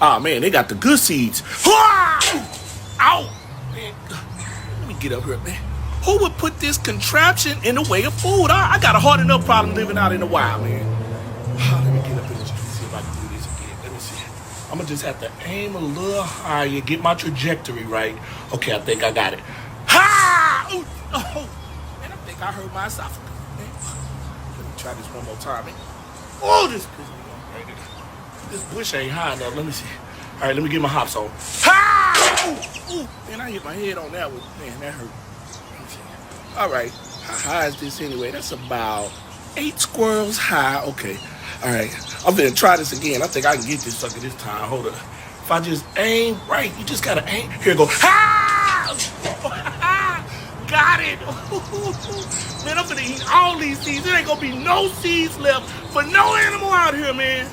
Oh man, they got the good seeds. Ow! Man, let me get up here, man. Who would put this contraption in the way of food? I got a hard enough problem living out in the wild, man. Let me get up here and see if I can do this again. Let me see. I'm gonna just have to aim a little higher, get my trajectory right. Okay, I think I got it. Ha! Ooh, oh, man, I think I hurt my esophagus. Man. Let me try this one more time, man. Oh, this pisses me off, man. This bush ain't high enough. Let me see. All right, let me get my hops on. Ha! Ooh, ooh, man, I hit my head on that one. Man, that hurt. All right, how high is this anyway? That's about 8 squirrels high. Okay, all right. I'm gonna try this again. I think I can get this sucker this time. Hold up. If I just aim right, you just gotta aim. Here it goes. Ha! Got it. Man, I'm gonna eat all these seeds. There ain't gonna be no seeds left for no animal out here, man.